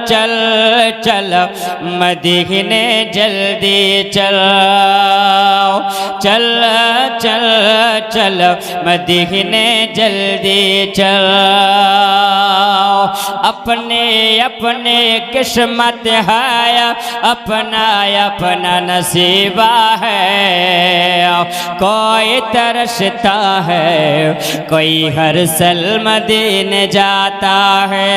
चल चल मदीने जल्दी चल चल चल चल मदीने जल्दी चल अपने अपने किस्मत है अपना अपना नसीबा है कोई तरसता है कोई हर साल मदीने जाता है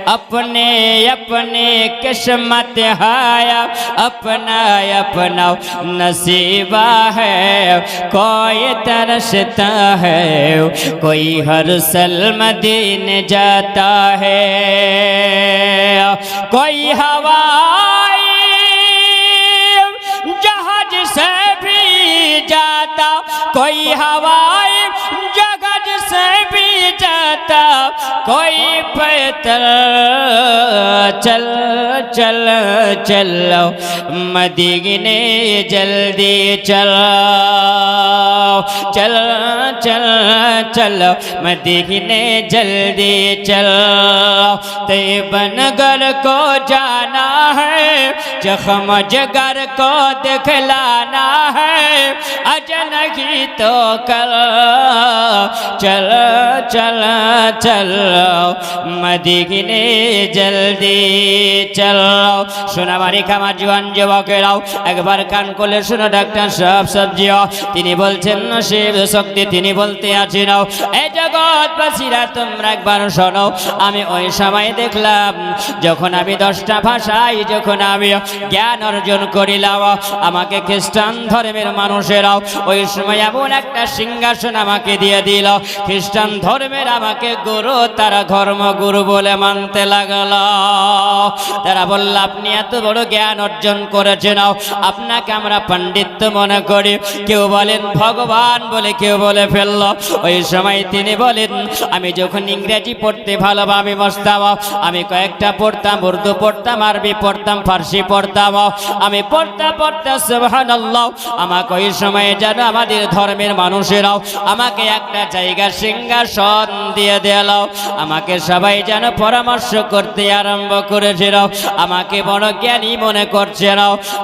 अपने अपने किस्मत है अपना अपना नसीबा है कोई तरसता है कोई हर साल मदीने जाता है कोई हवाई जहाज से भी जाता कोई हवाई जहाज से भी जाता कोई पैदल चल चल चलो मदीने जल्दी चलो चल चल चलो मदीने जल्दी चलो तैयबनगर को जाना है जख्म जगर को दिखलाना है अजनगी तो कल चल चल चलो मदीने जल्दी चलो শোনা মারি খামার জওয়ান যুবকেরাও একবার কান খুলে শোনো ডাক্তার সাহেব সবজিও তিনি বলছেন নসিব শক্তি তিনি বলতে আছেন এই জগৎবাসীরা তোমরা একবার শোনো আমি ওই সময় দেখলাম যখন আমি 10টা ভাষায় যখন আমি জ্ঞান অর্জন করিলাম আমাকে খ্রিস্টান ধর্মের মানুষেরাও ওই সময় এমন একটা সিংহাসন আমাকে দিয়ে দিল খ্রিস্টান ধর্মের আমাকে গুরু তারা ধর্মগুরু বলে মানতে লাগলো তারা বলল আপনি এত বড় জ্ঞান অর্জন করেছেন আপনাকে আমরা পণ্ডিত মনে করি কেউ বলেন ভগবান বলে কেউ বলে ফেলল ওই সময় তিনি বলেন আমি যখন ইংরেজি পড়তে ভালোভাবে বসতাম আমি কয়েকটা পড়তাম উর্দু পড়তাম আরবি পড়তাম ফার্সি পড়তাম আমি পড়তে পড়তে সুবহানাল্লাহ আমাকে ওই সময় যেন আমাদের ধর্মের মানুষেরাও আমাকে একটা জায়গা সিংহাসন দিয়ে দিল আমাকে সবাই যেন পরামর্শ করতে আরম্ভ করেছিল আমাকে বড় জ্ঞানী মনে করছিল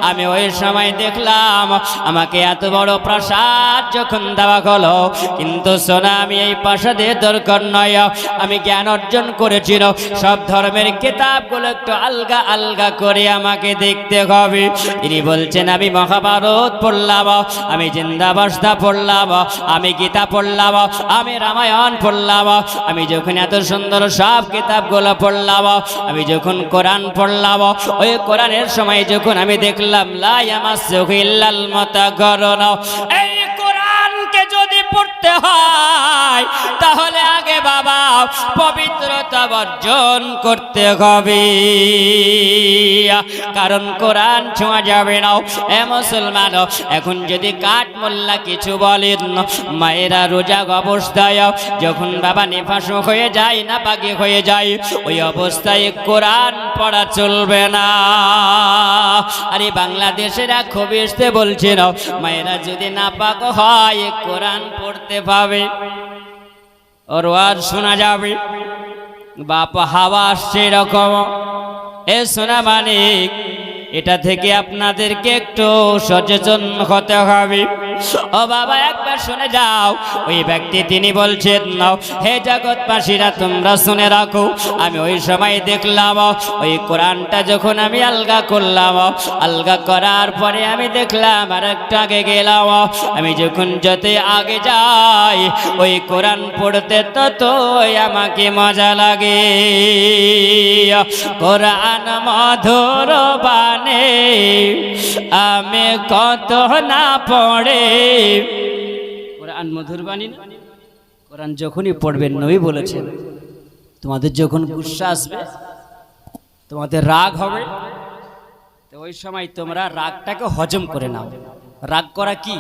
আমি ওই সময় দেখলাম আমাকে এত বড় প্রাসাদ যখন দেওয়া হলো কিন্তু শোনা আমি এই প্রাসাদের দরকার নয় আমি জ্ঞান অর্জন করেছিল সব ধর্মের কিতাবগুলো একটু আলগা আলগা করে আমাকে দেখতে হবে তিনি বলছেন আমি মহাভারত পড়লাম আমি জিন্দাবাস্তা পড়লাম আমি গীতা পড়লাম আমি রামায়ণ পড়লাম আমি যখন এত সুন্দর সব কিতাবগুলো পড়লাম আমি যখন কোরআন পড়লাম ওই কোরআনের সময় যখন আমি দেখলাম লা ইয়ামাসসুহু ইল্লাল মুতাহহারুন এই কোরআনকে যদি পড়তে হয় তাহলে আগে বাবা পবিত্রতা অর্জন করতে হবে কারণ কোরআন ছোঁয়া যাবে না এ মুসলমান এখন যদি কাঠ মোল্লা কিছু বলেন মায়েরা রোজা অবস্থায় যখন বাবা নিফাস হয়ে যায় না পাকি হয়ে যায় ওই অবস্থায় কোরআন পড়া চলবে না আরে বাংলাদেশের খুব আসতে বলছে না মায়েরা যদি না পাক হয় কোরআন পড়তে পাবে ওর ওয়াজ শোনা যাবে বাপ হাওয়া আসছে এরকম এ সোনা মানিক এটা থেকে আপনাদেরকে একটু সচেতন হতে হবে ও বাবা একবার শুনে যাও ওই ব্যক্তি তিনি বলছেন হে জগৎবাসীরা তোমরা শুনে রাখো আমি ওই সময় দেখলাম ওই কোরআনটা যখন আমি আলগা করলাম আলগা করার পরে আমি দেখলাম আর একটু আগে গেলাম আমি যখন যত আগে যাই ওই কোরআন পড়তে ততই আমাকে মজা লাগে কোরআন মধুর বাণী আমি কত না পড়ে কোরআন মধুর বাণী না কোরআন যখনই পড়বেন নবী বলেছেন তোমাদের যখন গুসা আসবে তোমাদের রাগ হবে তো ওই সময় তোমরা রাগটাকে হজম করে নাও রাগ করা কি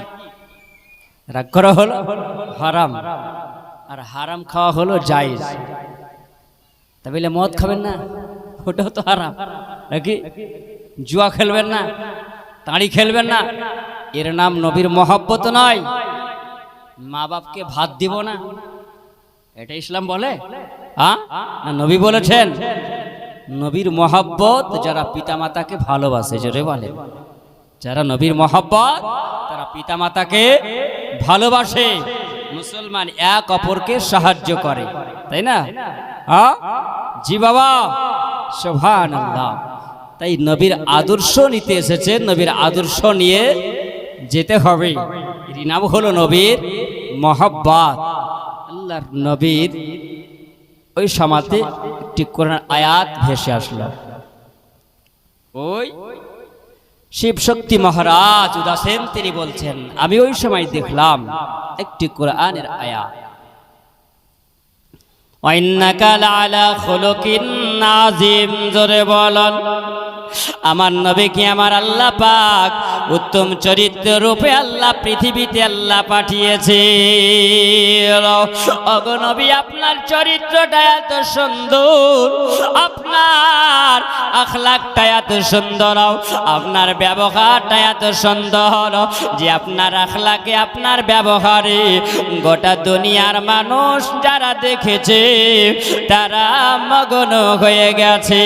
রাগ করা হলো হারাম আর হারাম খাওয়া হলো জায়েজ তাহলে মদ খাবেন না ওটাও তো হারাম নাকি জুয়া খেলবেন না তাড়ি খেলবেন না এর নাম নবীর মহব্বত নয় মা বাপকে ভাত দিব না এটা ইসলাম বলে হ্যাঁ না নবী বলেছেন নবীর মহব্বত যারা পিতামাতাকে ভালোবাসে, জোরে বলেন, যারা নবীর মহব্বত তারা পিতামাতাকে ভালোবাসে, মুসলমান এক অপরকে সাহায্য করে, তাই না? হ্যাঁ জি বাবা, সুবহানাল্লাহ। তাই নবীর আদর্শ নিতে এসেছে, নবীর আদর্শ নিয়ে যেতে হবে। এর নাম হলো নবীর মহব্বত। আল্লাহর নবীর ওই সমাতে একটি কোরআন আয়াত ভেসে আসলো। ওই শিব শক্তি মহারাজ উদাসীন তিনি বলছেন, আমি ওই সময় দেখলাম একটি কোরআনের আয়াত, ওয়াইন্নাকা লাআলা খুলুকিন আযীম, জোরে বলেন। আমার নবীকে আমার আল্লাহ পাক উত্তম চরিত্র রূপে আল্লাহ পৃথিবীতে আল্লাহ পাঠিয়েছে। ওগো নবী, আপনার চরিত্রটা এত সুন্দর, আপনার আখলাকটা এত সুন্দর, আপনার ব্যবহারটা এত সুন্দর যে আপনার আখলাকে, আপনার ব্যবহারে গোটা দুনিয়ার মানুষ যারা দেখেছে তারা মগ্ন হয়ে গেছে।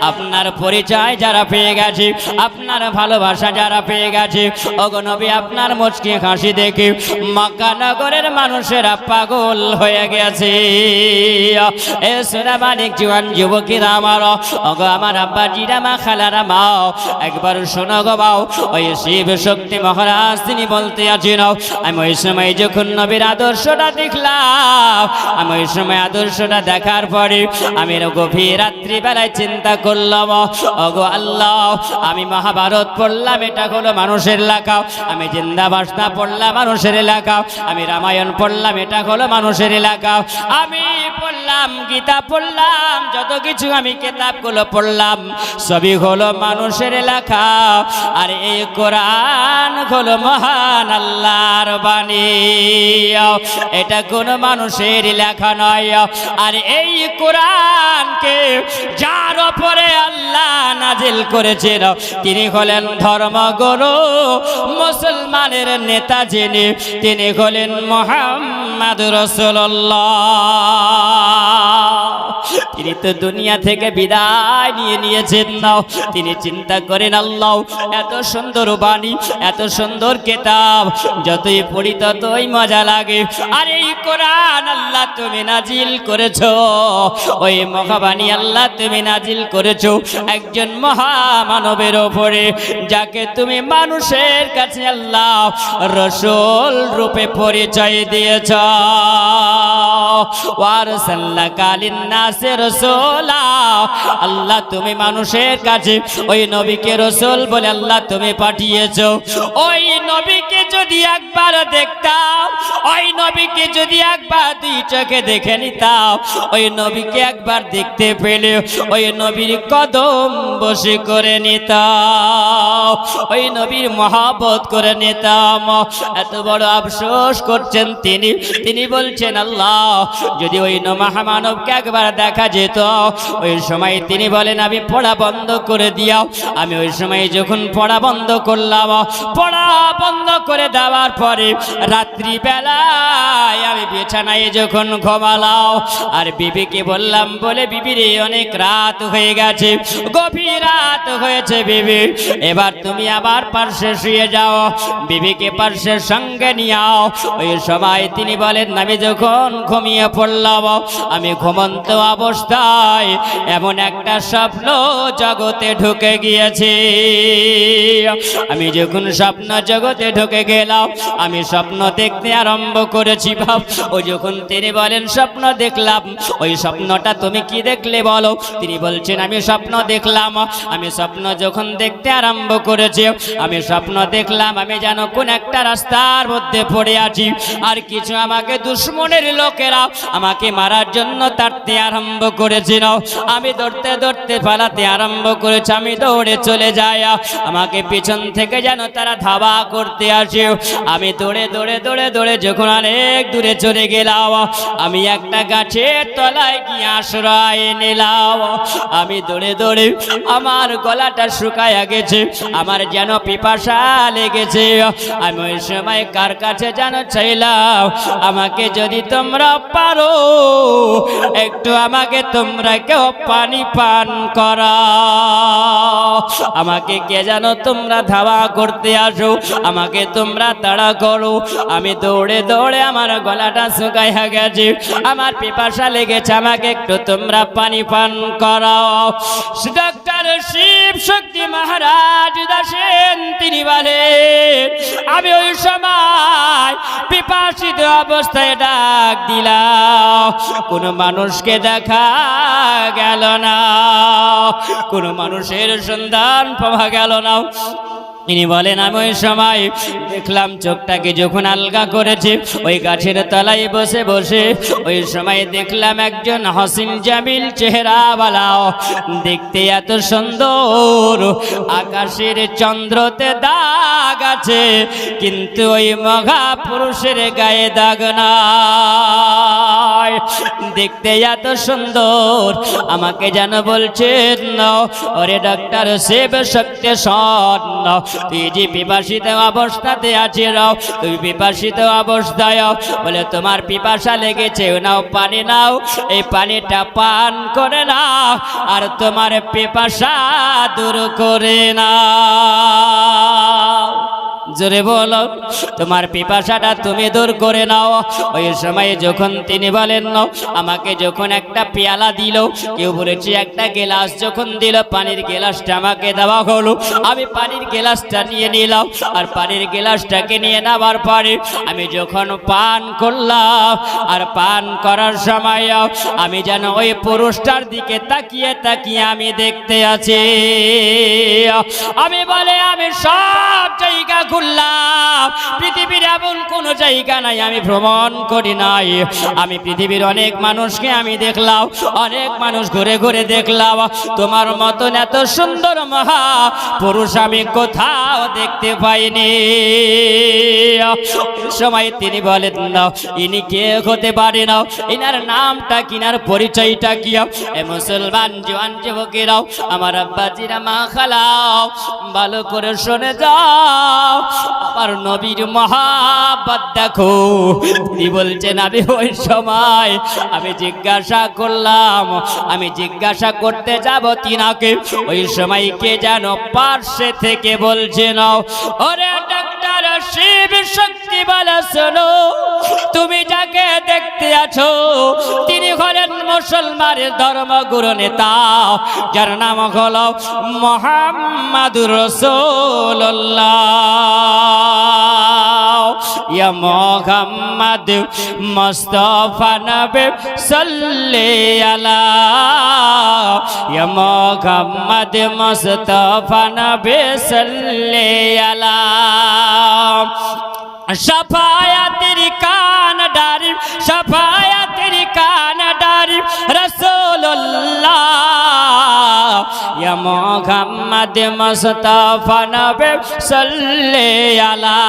আপনার পরিচয় যারা পেয়ে গেছে, আপনার ভালোবাসা যারা পেয়ে গেছে, ওগো নবী আপনার মুচকি হাসি দেখে মক্কা নগরের মানুষেরা পাগল হয়ে গেছে। এ সোনা মানিক জওয়ান যুবকেরা আমার, ওগো আমার আব্বাজিরা, মা খালারা, মা একবার শোনো গো বাও। ওই শিব শক্তি মহারাজ তিনি বলতে আছেন, আমি ওই সময় যখন নবীর আদর্শটা দেখলাম, আমি ওই সময় আদর্শটা দেখার পরে আমি গভীর রাত্রিবেলায় চিন্তা করলাম, ওগো আল্লাহ, আমি মহাভারত পড়লাম, এটা হলো মানুষের লেখা, আমি জিন্দাবাসনা পড়লাম মানুষের লেখা, আমি রামায়ণ পড়লাম, এটা হলো মানুষের লেখা, আমি পড়লাম গীতা পড়লাম, যত কিছু আমি কিতাবগুলো পড়লাম সবই হলো মানুষের লেখা। আর এই কোরআন হলো মহান আল্লাহর বাণী, এটা কোনো মানুষের লেখা নয়। আর এই কোরআনকে যার উপরে আল্লাহ নাজিল করেছেন তিনি হলেন ধর্মগুরু, মুসলমানের নেতা যিনি, তিনি হলেন মুহাম্মদ রাসূলুল্লাহ। তিনি তো দুনিয়া থেকে বিদায় নিয়ে নিয়েছেন না, তিনি চিন্তা করেন আল্লাহ এত সুন্দর বাণী, এত সুন্দর কিতাব, যতই পড়ি ততই মজা লাগে। আর এই কোরআন আল্লাহ তুমি নাজিল করেছো, ওই মহাবাণী আল্লাহ তুমি নাজিল করেছো একজন মহামানবের উপরে, যাকে তুমি মানুষের কাছে আল্লাহ রাসূল রূপে পরিচয় দিয়েছ। ওয়ারসালনাকা লিন-নাসি রাসূলা, আল্লাহ তুমি মানুষের কাছে ওই নবীকে রাসূল বলে আল্লাহ তুমি পাঠিয়েছো। ওই নবীকে যদি একবার দেখতাম, ওই নবীকে যদি একবার দুই চোখে দেখে নিতাম, ওই নবীকে একবার দেখতে পেলে ওই নবীর কদম বসে করে নিতাম, ওই নবীর মহব্বত করে নিতাম। এত বড় আফসোস করছেন তিনি, তিনি বলছেন আল্লাহ যদি ওই মহামানবকে একবার দেখা যেত। ওই সময় তিনি বলেন আমি পড়া বন্ধ করে দিও। আমি ওই সময় যখন পড়া বন্ধ করলাম, পড়া বন্ধ করে দেওয়ার পরে রাত্রিবেলায় আমি বিছানায় যখন ঘুমালাম, আর বিবিকে বললাম, বলে বিবি রে অনেক রাত হয়ে গেছে, গভীর রাত হয়েছে বিবি, এবার তুমি আবার পার্শ্বে শুয়ে যাও, বিবিকে পার্শ্বের সঙ্গে নিয়াও। ওই সময় তিনি বলেন আমি যখন ঘুমিয়ে পড়লাম, আমি ঘুমন্ত অবস্থায় এমন একটা স্বপ্ন জগতে ঢুকে গিয়েছে। আমি যখন স্বপ্ন জগতে ঢুকে গেলাম, আমি স্বপ্ন দেখতে আরম্ভ করেছি। ভাব ও যখন তিনি বলেন স্বপ্ন দেখলাম, ওই স্বপ্নটা তুমি কি দেখলে বলো? তিনি বলছেন আমি স্বপ্ন দেখলাম, আমি স্বপ্ন যখন দেখতে আরম্ভ করেছি, আমি স্বপ্ন দেখলাম আমি যেন কোন একটা রাস্তার মধ্যে পড়ে আছি, আর কিছু আমাকে দুশ্মনের লোকেরা আমাকে মারার জন্য তাড়তে আরম্ভ করেছিল। আমি দৌড়তে দৌড়তে পালাতে আরম্ভ করেছি, আমি দৌড়ে চলে যাই, আমাকে পিছন থেকে যেন তারা ধাওয়া করতে আসে। আছে। আমি দৌড়ে দৌড়ে দৌড়ে দৌড়ে যখন অনেক দূরে চলে গেলাম, আমি একটা গাছের তলায় গিয়ে আশ্রয় নিলাম। আমি দৌড়ে দৌড়ে আমার গলাটা শুকায়া গেছে, আমার যেন পিপাসা লেগেছে। আমি ওই সময় কার কাছে যেন চাইলাম, আমাকে যদি তোমরা পারো একটু আমাকে তোমরা কেউ পানি পান করাও। আমাকে কে যেন তোমরা ধাওয়া করতে আসো, আমাকে তোমরা তাড়া করো। আমি দৌড়ে দৌড়ে আমার গলাটা শুকাইয়া গেছে, আমার পিপাসা লেগেছে, আমাকে একটু তোমরা পানি পান করাও। ডক্টর শিব শক্তি মহারাজ দাসেন তিনি বলেন, আমি ওই সময় পিপাসিত অবস্থায় ডাক দিলাম, কোন মানুষকে দেখা গেল না, কোন মানুষের সন্ধান পাওয়া গেল না। তিনি বলেন, আমি ওই সময় দেখলাম চোখটাকে যখন আলগা করেছে ওই গাছের তলায় বসে বসে, ওই সময় দেখলাম একজন হাসিন জামিল চেহারাওয়ালাও, দেখতে এত সুন্দর, আকাশের চন্দ্রতে দাগ আছে কিন্তু ওই মহাপুরুষের গায়ে দাগ নাই। দেখতে এত সুন্দর, আমাকে যেন বলছেন, ওরে ডাক্তার শিব শক্তি শোন, তুই যে পিপাসিত অবস্থাতে আছে, তুই পিপাসিত অবস্থায় বলে তোমার পিপাসা লেগেছে, নাও পানি নাও, এই পানিটা পান করে নাও আর তোমার পিপাসা দূর করে নাও। জোরে বলো, তোমার পিপাসাটা তুমি দূর করে নাও। ওই সময় যখন তিনি বলেন, আমাকে যখন একটা পেয়ালা দিল, কেউ বলেছে একটা গেলাস যখন দিল, পানির গেলাসটা আমাকে দেওয়া হলো, আমি পানির গেলাসটা নিয়ে নিলাম। আর পানির গেলাসটাকে নিয়ে নেওয়ার পরে আমি যখন পান করলাম, আর পান করার সময় আমি যেন ওই পুরুষটার দিকে তাকিয়ে তাকিয়ে আমি দেখতে আছি। আমি বলে, আমি সব জায়গা ঘুরলাম, পৃথিবীর এমন কোন জায়গা নাই আমি ভ্রমণ করি নাই। আমি পৃথিবীর অনেক মানুষকে আমি দেখলাম, অনেক মানুষ ঘুরে ঘুরে দেখলাম, তোমার মতন এত সুন্দর মহা পুরুষ আমি কোথাও দেখতে পাইনি। সময় তিনি বলেন, না ইনি কে হতে পারে না, ইনার নামটা কিনার পরিচয়টা কি? এ মুসলমান জওয়ান যুবকেরাও, আমার আব্বাজিরা, মা খালাও, ভালো করে শুনে যাও, আমার নবীর মহাব্বত দেখো। তিনি বলছেন, আমি ওই সময় আমি জিজ্ঞাসা করলাম, আমি জিজ্ঞাসা করতে যাব তিনাকে, ওই সময় কে যেন পার্শ্বে থেকে বলছেন, ওরে ডাক্তার শিব শক্তি বলে, শোনো, তুমি যাকে দেখতে আছো তিনি হলেন মুসলমানের ধর্মগুরু নেতা, যার নাম হলো মুহাম্মাদুর রাসূলুল্লাহ। ইয়া মুহাম্মদ মুস্তাফা নবী সাল্লি আলা, ইয়া মুহাম্মদ মুস্তাফা নবী সাল্লি আলা। শাফায়াতের কানডারি, শাফায়াতের কানডারি রাসূলুল্লাহ, ইয়া মুহাম্মদ মুস্তাফা নবী সাল্লি আলা।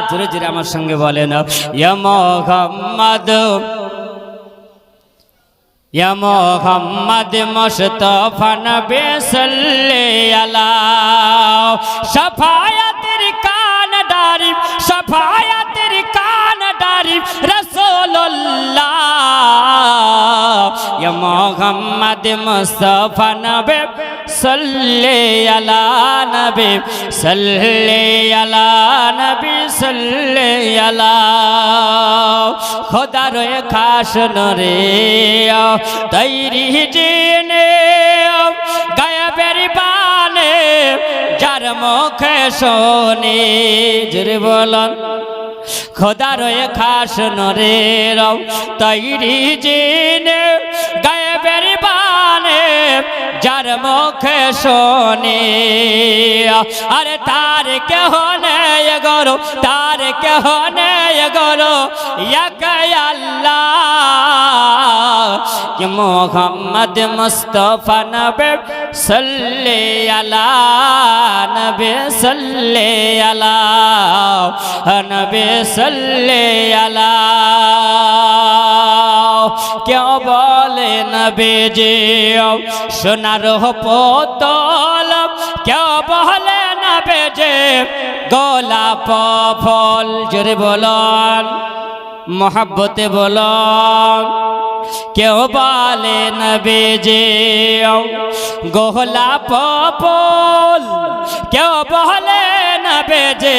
জোরে জোরে আমার সঙ্গে বলেন, ইয়া মুহাম্মদ, ইয়া মুহাম্মদ মুস্তাফা নবী সাল্লি আলা। শাফায়াতের কানডারি, শাফায়াতের কানডারি রাসূলুল্লাহ, ইয়া মুহাম্মদ মুস্তাফা নবী সাল্লি আলা, নবী সাল্লি আলা, নবী সাল্লি আলা। খোদার খাস নরে তৈরি জিনে গায়েবের বানে, যার মুখে শোনে, জোরে বলুন, খোদার খাস নরে তৈরি জিনে গায়েবের বানে, যার মুখে শোনে। আরে তার কেহ নেই গরো, তার কেহ নেই গরো, একা আল্লাহ। মুহাম্মদ মুস্তাফা নবী सल्ले अला नबी सल्ले अला नबी सल्ले अला क्यों बोले नबी जी सोनार पोतल क्यों बोले नबी जी गोलाप फल जोरे बोलन मोहब्बते बोलन क्यों बोले नबी जी गोलाप फल क्यों बोले नबी जी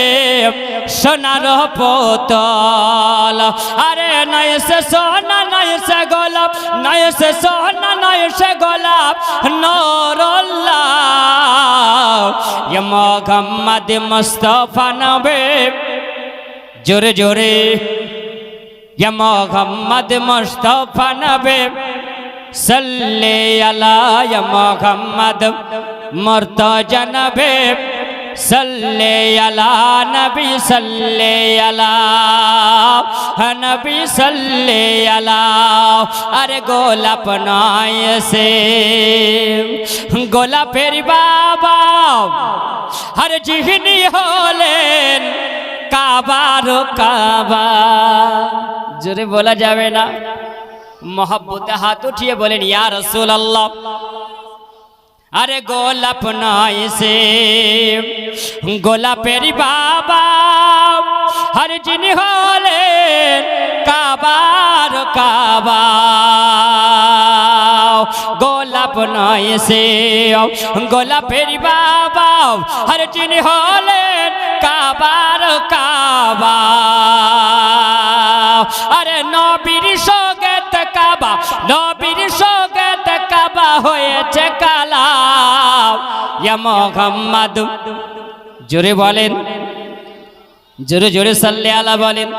सोनार पोतल अरे नए से सोना नए से गोलाप नए से सोना नए से गोलाप नूरुल्लाह ये मोहम्मद मुस्तफा नबी जोरे जोरे ये मोहम्मद मुस्तफा नबी सल्ले अला या मोहम्मद मुर्तजा नबी सल्ले अला नबी सल्ले अला नबी सल्ले अला अरे गोलाप नय से गोलापेर बाबा हर जिहनी होलेन काबार काबा जोरे बोला जावे ना मोहब्बत हाथ उठिए बोलेन या रसूल अल्लाह अरे गोलाप नय से गोलापेर बाबा हर जिनी होले काबार काबा गोलाप नय से गोलापेर बाबा हर जिनी होले काबार काबा अरे नबीर सौगत काबा नबीर सौगत काबा হয়েছে কালা ইয়া মুহাম্মদ জোরে বলেন জোরে জোরে সাল্লে আলা বলেন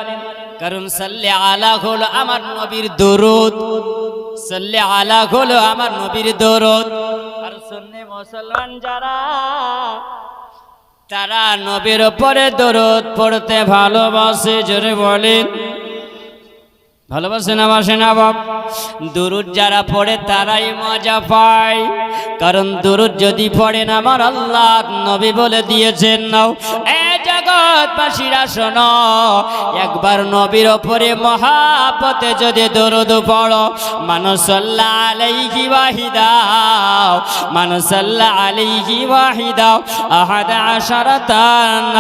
কারণ সাল্লে আলা হলো আমার নবীর দরুদ সাল্লে আলা হলো আমার নবীর দরুদ আর সুন্নি মুসলমান যারা তারা নবীর উপরে দরুদ পড়তে ভালোবাসে জোরে বলেন ভালোবাসে না বাসে না বাপ দুরুদ যারা পড়ে তারাই মজা পায় কারণ দুরুদ যদি পড়েন আমার আল্লাহ নবী বলে দিয়েছেন নাও এ জগৎবাসীরা শোনো একবার নবীর উপরে মহাব্বতে যদি দরুদ পড়ো মান সাল্লাল্লাহু আলাইহি ওয়াহিদা মান সাল্লাল্লাহু আলাইহি ওয়াহিদা আহাদ আশারাতান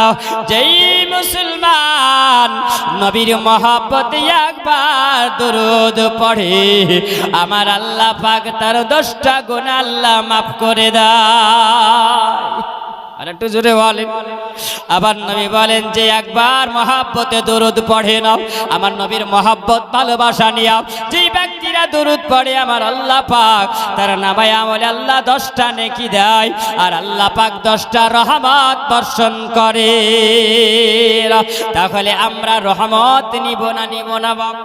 যেই মুসলমান নবীর মহাব্বতে একবার দরুদ পড়ে আমার আল্লাহ পাক তার 10টা গুনাহ আল্লাহ maaf করে দেয় আর একটু জোরে বলেন আবার নবী বলেন যে একবার মহব্বতে দরুদ পড়ে নাও আমার নবীর মহব্বত ভালোবাসা নিয়া যেই ব্যক্তিরা দরুদ পড়ে আমার আল্লাহ পাক তার নামায়ে আমলে আল্লাহ 10টা নেকি দেয় আর আল্লাহ পাক 10টা রহমত বর্ষণ করে তাহলে আমরা রহমত নিব না বাপ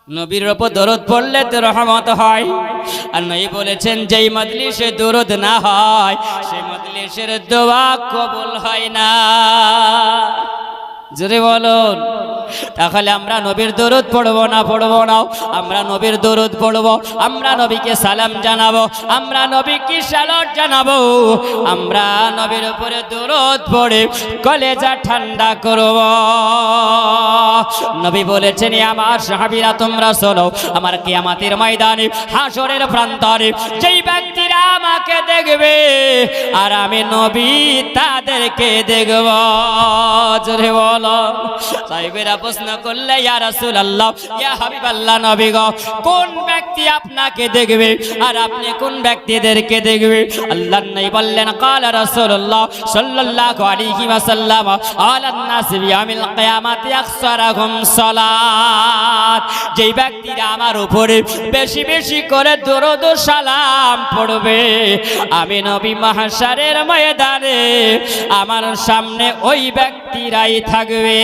নবীর উপর দরুদ পড়লে তো রহমত হয় আর নবী বলেছেন যেই মজলিসে দরুদ না হয় সেই মজলিসের দোয়া কবুল হয় না জোরে বলুন তাহলে আমরা নবীর দরুদ পড়বো না আমরা নবীর দরুদ পড়বো আমরা নবীকে সালাম জানাবো আমরা নবীকে সালাত জানাবো আমরা নবীর উপরে দরুদ পড়ে কলেজা ঠান্ডা করব নবী বলেছেন আমার সাহাবীরা তোমরা শোনো আমার কিয়ামতের ময়দানে হাসরের প্রান্তরে যেই ব্যক্তিরা আমাকে দেখবে আর আমি নবী তাদেরকে দেখব জোরে বলো সাহাবীরা প্রশ্ন করলে ইয়া রাসূলুল্লাহ ইয়া হাবিবাল্লাহ নবী গো কোন ব্যক্তি আপনাকে দেখবে আর আপনি কোন ব্যক্তিদেরকে দেখবে আল্লাহর নবী বললেন قال রাসূলুল্লাহ সাল্লাল্লাহু আলাইহি ওয়াসাল্লাম আলান নাস বিয়াউমিল কিয়ামাতি আকসারুহুম সালাত যেই ব্যক্তিরা আমার উপরে বেশি বেশি করে দরুদ ও সালাম পড়বে আমি নবী মাহশারের ময়দানে আমার সামনে ওই ব্যক্তিরাই থাকবে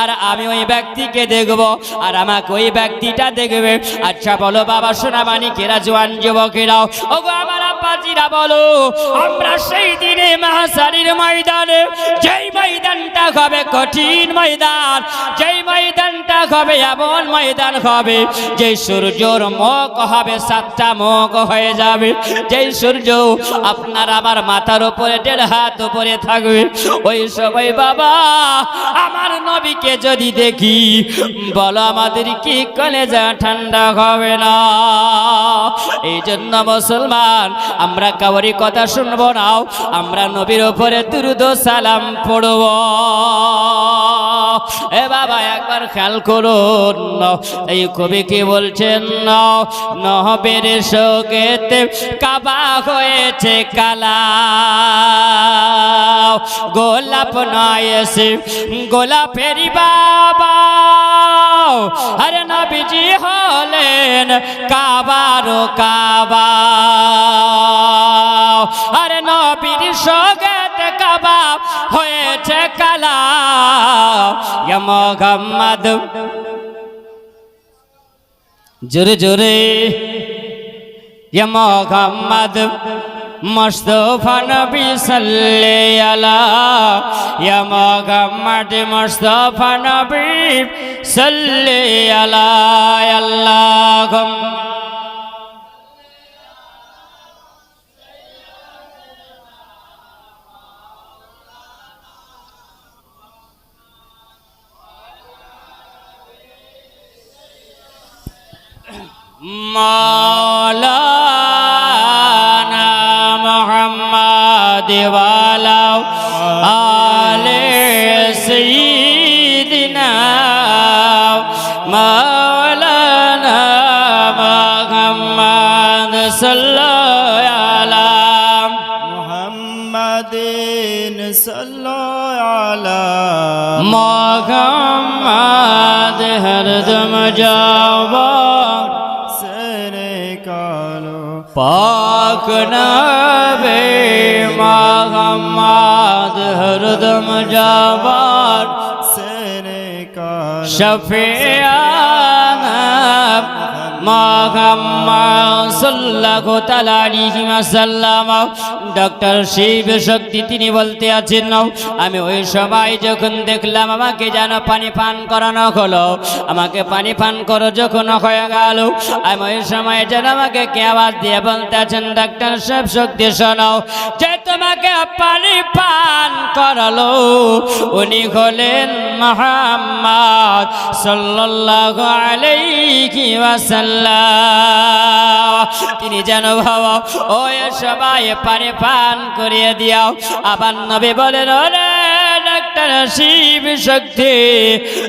আর আমি ওই ব্যক্তিকে দেখব আর আমাকে ওই ব্যক্তিটা দেখবে আচ্ছা বলো বাবা সোনা মানিকেরা জওয়ান যুবকেরাও ওগো আমার আব্বাজিরা বলো, আমরা সেই দিনে মাহশারের ময়দানে, যেই ময়দানটা হবে কঠিন ময়দান, যেই ময়দানটা হবে এমন ময়দান হবে, যেই সূর্যর মুখ হবে 7টা মুখ হয়ে যাবে, যেই সূর্য আপনার আমার মাথার উপরে 1.5 হাত উপরে থাকবে, ওই সময় বাবা আমার নবীকে যদি দেখি, বলো আমাদের কি কলেজা ঠান্ডা হবে না? এই জন্য মুসলমান, আমরা কাউরি কথা শুনবো না, আমরা নবীর উপরে দুরূদ ও সালাম পড়ব। এ বাবা একবার খেয়াল করুন, এই কবি কি বলছেন? নবীর শোকেতে কাবা হয়েছে কালা, গোলাপ নয় এসে গোলাপেরই বাবা, আরে নবীজি হলেন কাবারও কাবা, আরে নবীর শোকেতে কাবা হয়েছে কালা, ইয়া মুহাম্মদ জোরে জোরে, ইয়া মুহাম্মদ মুস্তাফা নবী সাল্লি আলা, ইয়া মুহাম্মদ মুস্তাফা নবী সাল্লি আলা, আল্লাহুম্মা মাওলানা মুহাম্মদ ওয়ালা আলে সাইয়্যিদিনা, মাওলানা মুহাম্মদ সাল্লাল্লাহু আলা মুহাম্মাদিন সাল্লাল্লাহু আলা মুহাম্মদ হরদম যাওয়া পাক নবী মুহাম্মদ হরদম জাবার শফিয়ানা মুহাম্মদ সাল্লাল্লাহু তাআলা আলাইহি ওয়াসাল্লাম। ডক্টর শিব শক্তি তিনি বলতে আছেন, আমি ওই সময় যখন দেখলাম আমাকে যেন পানি পান করানো হলো, আমাকে পানি পান করো যখন হয়ে গেল, আমি ওই সময় যেন আমাকে কে আওয়াজ দিয়ে বলতে আছেন, ডক্টর শিব শক্তি শোনো, যে তোমাকে পানি পান করালো উনি হলেন মুহাম্মদ সাল্লাল্লাহু আলাইহি ওয়াসাল্লাম। তিনি যেন ভাবা ওই সবাই পানি পান করিয়ে দিও। আবার নবী বলেন, ওরে ডাক্তার শিব শক্তি,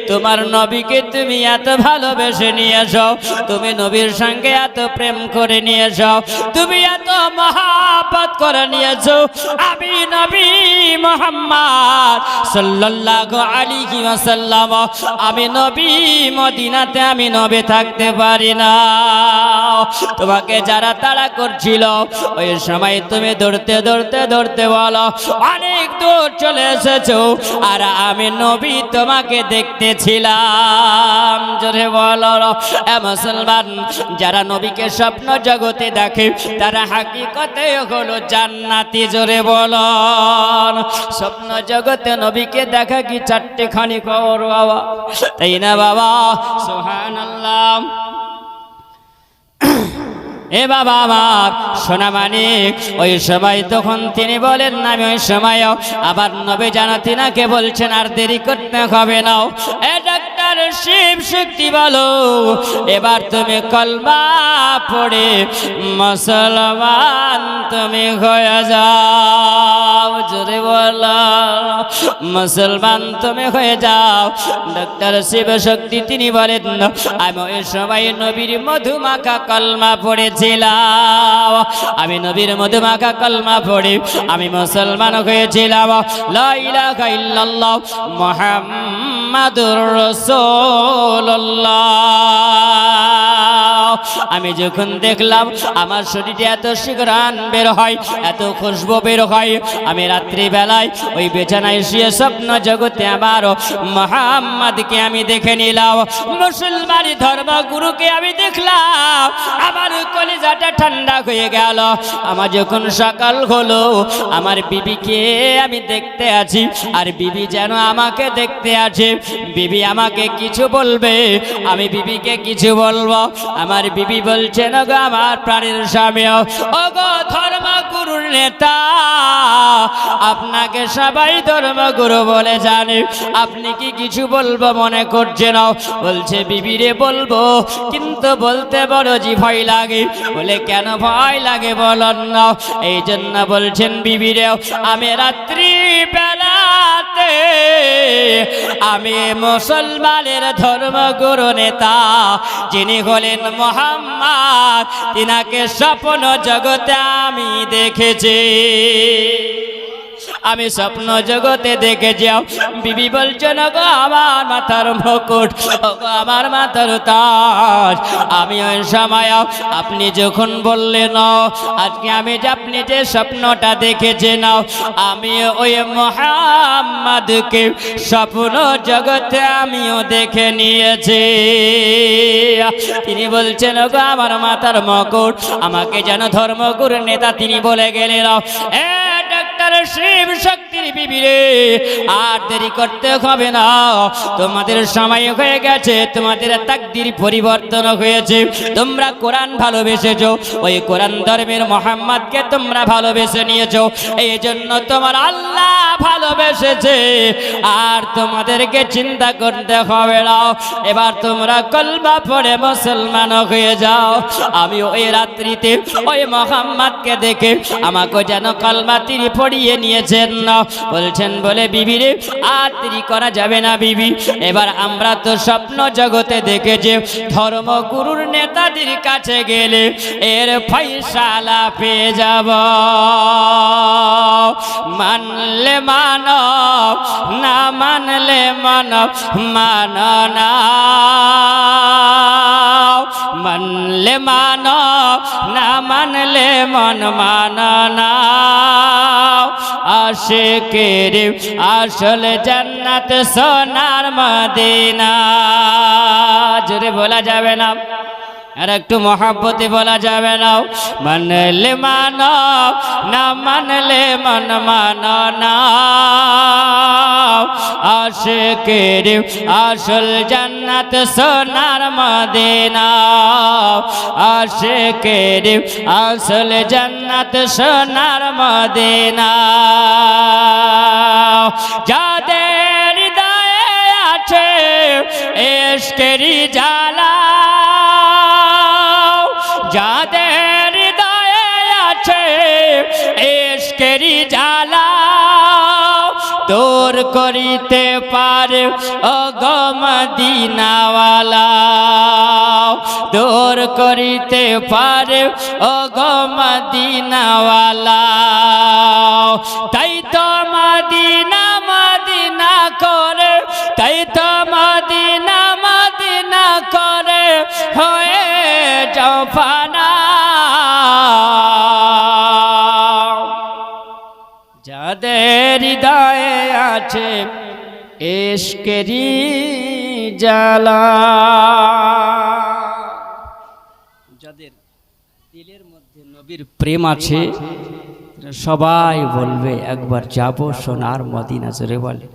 তোমার নবীকে তুমি এত ভালোবেসে নিয়েছো, তুমি নবীর সঙ্গে এত প্রেম করে নিয়েছো, তুমি এত মহাব্বত করে নিয়েছো, আমি নবী মুহাম্মদ সাল্লাল্লাহু আলাইহি ওয়াসাল্লাম, আমি নবী মদিনাতে আমি নবী থাকতে পারি না। তোমাকে যারা তাড়া করছিল ওই সময় তুমি দৌড়তে দৌড়তে দৌড়তে বলো অনেক দূর চলে এসেছো, আর আমি নবী তোমাকে দেখতেছিলাম। জোরে বলো এ মুসলমান, যারা নবীকে স্বপ্ন জগতে দেখে তারা হাকিকতে হলো জান্নাতি। জোরে বলো, স্বপ্ন জগতে নবীকে দেখা কি চারটে খানি খবর বাবা, তাই না বাবা? সুবহানাল্লাহ। এ বাবা আমার সোনা মানিক, ওই সময় তখন তিনি বলেন না, আমি ওই সময় আবার নবী জানা তিনাকে বলছেন আর দেরি করতে হবে না। এ ডাক্তার শিব শক্তি বলো, এবার তুমি কলমা পড়ে মুসলমান তুমি হয়ে যাও। জোরে বলো, মুসলমান তুমি হয়ে যাও। ডাক্তার শিব শক্তি তিনি বলেন, আমি ওই সময় নবীর মধুমাখা কলমা পড়েছি, আমি নবীর মধুমাখা কলমা পড়ে আমি মুসলমান হয়েছিলাম। লা ইলাহা ইল্লাল্লাহ মুহাম্মাদুর রাসূলুল্লাহ। আমি যখন দেখলাম আমার শরীরে এত সুঘ্রাণ বের হয়, এত খুশবু বের হয়, আমি রাত্রিবেলায় ওই বিছানায় শুয়ে স্বপ্ন জগতে আমার মুহাম্মদকে আমি দেখে নিলাম, মুসলমানি ধর্মগুরুকে আমি দেখলাম। আমার কলিজাটা ঠান্ডা হয়ে গেল। আমার যখন সকাল হলো, আমার বিবিকে আমি দেখতে আছি, আর বিবি যেন আমাকে দেখতে আছে। বিবি আমাকে কিছু বলবে, আমি বিবিকে কিছু বলবো। আমার বিবি বলছেন, ওগো আমার প্রাণের স্বামী, ওগো ধর্মগুরুর নেতা, আপনাকে সবাই ধর্মগুরু বলে জানে, আপনি কি কিছু বলবো মনে করছেন? বলছে, বিবি রে বলবো, কিন্তু বলতে বড় জি ভয় লাগে। বলে, কেন ভয় লাগে বলুন না? এই জন্য বলছেন, বিবি রে, আমি রাত্রি বেলাতে আমি মুসলমানের ধর্মগুরু নেতা যিনি হলেন মুহাম্মদ, তিনাকে স্বপ্ন জগতে আমি দেখেছি। আমি স্বপ্ন জগতে দেখে যাও। বিবি বলছেন, গো আমার মাথার মুকুট, গো আমার মাথার তাজ। আমি ওই সময় আপনি যখন বললেন আজকে আমি যে আপনি যে স্বপ্নটা দেখেছেন, আমি ওই মুহাম্মদকে স্বপ্ন জগতে আমিও দেখে নিয়েছি। তিনি বলছেন, গো আমার মাথার মুকুট, আমাকে যেন ধর্মগুরু নেতা তিনি বলে গেলেন, ডাক্তার শিব শক্তির বিবি রে, আর দেরি করতে হবে না, তোমাদের সময় হয়ে গেছে, তোমাদের তাকদীর পরিবর্তন হয়েছে। তোমরা কোরআন ভালোবেসেছো, ওই কোরআন ধর্মের মুহাম্মদকে তোমরা ভালোবেসে নিয়েছো, এই জন্য তোমার আল্লাহ ভালোবেসেছে, আর তোমাদেরকে চিন্তা করতে হবে না। এবার তোমরা কলমা পড়ে মুসলমান হয়ে যাও। আমি ওই রাত্রিতে ওই মুহাম্মদকে দেখে আমাকে যেন কলমা তিনি পড়িয়ে নিয়েছেন না। বলছেন, বলে বিবি রে, আর দেরি করা যাবে না বিবি, এবার আমরা তো স্বপ্ন জগতে দেখেছি ধর্মগুরুর নেতাদের কাছে গেলে এর ফয়সালা পেয়ে যাব। মানলে মানব, না মানলে মানব, মানো না। মানলে মানব, না মানলে মন মানো না। আশিকের আসল জান্নাত সোনার মদিনা। জোরে বলা যাবে না, আর একটু মহাব্বতে বলা যাবে না। মানলে মানো, না মানলে মন মানো না। আশিকের আসল জান্নাত সোনার মদিনা। আশিকের আসল জান্নাত সোনার মদিনা। যাদের হৃদয়ে আছে ইশকেরি জ্বালা, যাদের হৃদয়ে আছে ইশকেরি জ্বালা, দূর করিতে পারে ওগো মদিনাওয়ালা, দূর করিতে পারে ওগো মদিনাওয়ালা। তাই তো মদিনা মদিনা করে, তাই তো মদিনা মদিনা করে হয়ে যাও ফানা। যাদের হৃদয়ে আছে ইশকেরি জ্বালা, যাদের দিলের মধ্যে নবীর প্রেম আছে, সবাই বলবে একবার যাবো সোনার মদিনা। জোরে বলে।